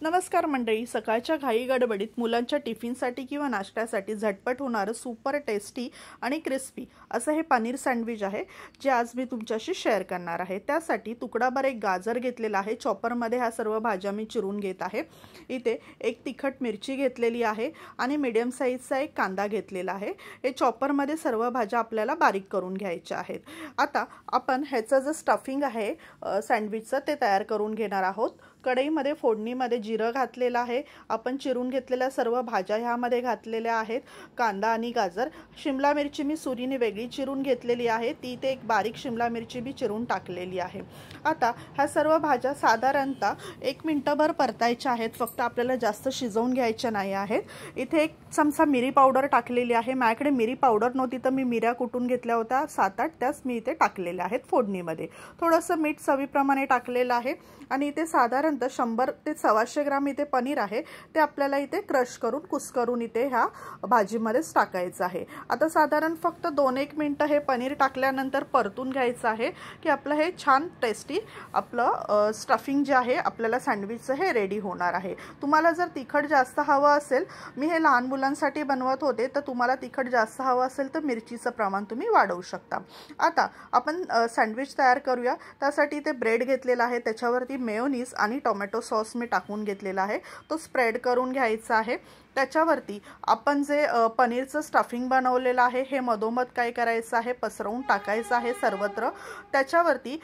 नमस्कार मंडळी, सकाळच्या घाई गडबडीत मुलांच्या टिफिनसाठी किंवा नाश्त्यासाठी झटपट होणारं सुपर टेस्टी आणि क्रिस्पी असं हे पनीर सँडविच आहे, जे आज मी तुमच्याशी शेअर करणार आहे। त्यासाठी तुकडाभर एक गाजर घेतलेला आहे। चॉपरमध्ये ह्या सर्व भाज्या मी चिरून घेत आहे। इथे एक तिखट मिरची घेतलेली आहे आणि मीडियम साईजचा एक कांदा घेतलेला आहे। हे चॉपरमध्ये सर्व भाज्या आपल्याला बारीक करून घ्यायच्या आहेत। आता आपण ह्याचं जे स्टफिंग आहे सँडविचचं ते तयार करून घेणार आहोत। कढईमध्ये फोडणीमध्ये जिरं घातलेलं आहे। आपण चिरून घेतलेल्या सर्व भाज्या ह्यामध्ये घातलेल्या आहेत। कांदा आणि गाजर, शिमला मिरची मी सुरीने वेगळी चिरून घेतलेली आहे, ती ते एक बारीक शिमला मिरची मी चिरून टाकलेली आहे। आता ह्या सर्व भाज्या साधारणतः 1 मिनिटभर परतायच्या आहेत, फक्त आपल्याला जास्त शिजवून घ्यायच्या नाही आहेत। इथे 1 चमचा मिरी पावडर टाकलेली आहे। माझ्याकडे मिरी पावडर नव्हती तर मी मिऱ्या कुटून घेतल्या होत्या 7-8, त्याच मी इथे टाकलेल्या आहेत फोडणीमध्ये। थोडंसं मीठ चवीप्रमाणे टाकलेलं आहे आणि इथे साधारणतः 100 ते 125 ग्राम इथे पनीर आहे, ते आपल्याला इथे क्रश करून कुस्करून इथे ह्या भाजीमध्येच टाकायचं आहे। आता साधारण फक्त 2-1 मिनिटं हे पनीर टाकल्यानंतर परतून घ्यायचं आहे की आपलं हे छान टेस्टी आपलं स्टफिंग जे आहे आपल्याला सँडविचचं हे रेडी होणार आहे। तुम्हाला जर तिखट जास्त हवं असेल, मी हे लहान मुलांसाठी बनवत होते, तर तुम्हाला तिखट जास्त हवं असेल तर मिरचीचं प्रमाण तुम्ही वाढवू शकता। आता आपण सँडविच तयार करूया। त्यासाठी इथे ब्रेड घेतलेला आहे, त्याच्यावरती मेयोनीज आणि टोमॅटो सॉस मी टाकून घेतलेला आहे, तो स्प्रेड करून घ्यायचा आहे। त्याच्यावरती आपण जे पनीरचं स्टफिंग बनवलेलं आहे हे मधोमध काय करायचं आहे, पसरवून टाकायचं आहे सर्वत्र। त्याच्यावरती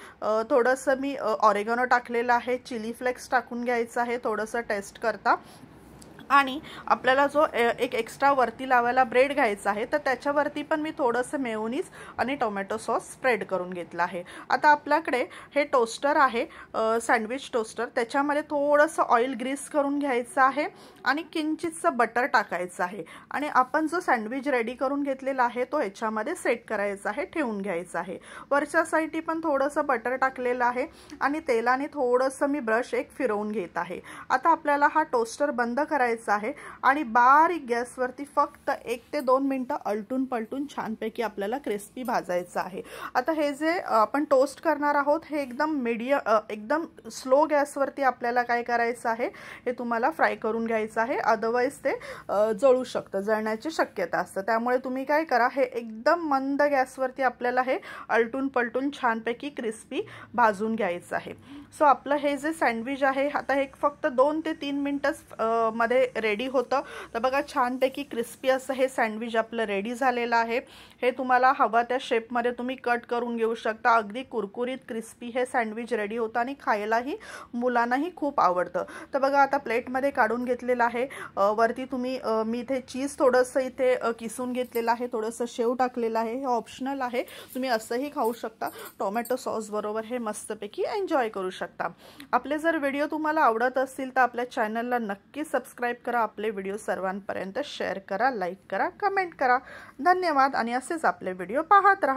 थोडंसं मी ऑरेगॅनो टाकलेलं आहे, चिली फ्लेक्स टाकून घ्यायचं आहे थोडंसं टेस्ट करता। आणि आपल्याला जो एक एक्स्ट्रा वरती लावायला ब्रेड घ्यायचा आहे, तर त्याच्यावरती पण मी थोडंसं मेयोनीज आणि टोमॅटो सॉस स्प्रेड करून घेतला आहे। आता आपल्याकडे हे टोस्टर आहे, सँडविच टोस्टर, त्याच्यामध्ये थोडंसं ऑइल ग्रीस करून घ्यायचं आहे आणि किंचितचं बटर टाकायचं आहे आणि आपण जो सँडविच रेडी करून घेतलेला आहे तो ह्याच्यामध्ये सेट करायचा आहे, ठेवून घ्यायचा आहे। वरच्या साईडनी पण थोडंसं बटर टाकलेलं आहे आणि तेलाने थोडंसं मी ब्रश एक फिरवून घेत आहे। आता आपल्याला हा टोस्टर बंद करायचा आहे आणि बारीक गॅसवरती फक्त 1 ते 2 मिनिटं आलटून पलटून छानपैकी आपल्याला क्रिस्पी भाजायचं आहे। आता हे जे आपण टोस्ट करणार आहोत हे एकदम स्लो गॅसवरती आपल्याला काय करायचं आहे, हे तुम्हाला फ्राय करून घ्यायचं आहे, अदरवाईज ते जळू शकतं, जळण्याची शक्यता असते। त्यामुळे तुम्ही काय करा, हे एकदम मंद गॅसवरती आपल्याला हे आलटून पलटून छानपैकी क्रिस्पी भाजून घ्यायचं आहे। सो आपलं हे जे सँडविच आहे आता हे फक्त 2 ते 3 मिनिटच मध्ये रेडी होतं। तर बघा छानपैकी क्रिस्पी असं हे सँडविच आपलं रेडी झालेलं आहे। हे तुम्हाला हवा त्या शेपमध्ये तुम्ही कट करून घेऊ शकता। अगदी कुरकुरीत क्रिस्पी हे सँडविच रेडी होतं आणि खायलाही मुलांनाही खूप आवडतं। तर बघा आता प्लेटमध्ये काढून घेतलेलं आहे। वरती तुम्ही मी इथे चीज थोडंसं इथे किसून घेतलेलं आहे, थोडंसं शेव टाकलेलं आहे, हे ऑप्शनल आहे, तुम्ही असंही खाऊ शकता। टोमॅटो सॉस बरोबर हे मस्तपैकी एन्जॉय करू शकता। आपले जर व्हिडिओ तुम्हाला आवडत असतील तर आपल्या चॅनलला नक्की सबस्क्राइब करा, आपले व्हिडिओ सर्वांपर्यंत शेअर करा, लाईक करा, कमेंट करा। धन्यवाद आणि असेच आपले व्हिडिओ पाहत राहा।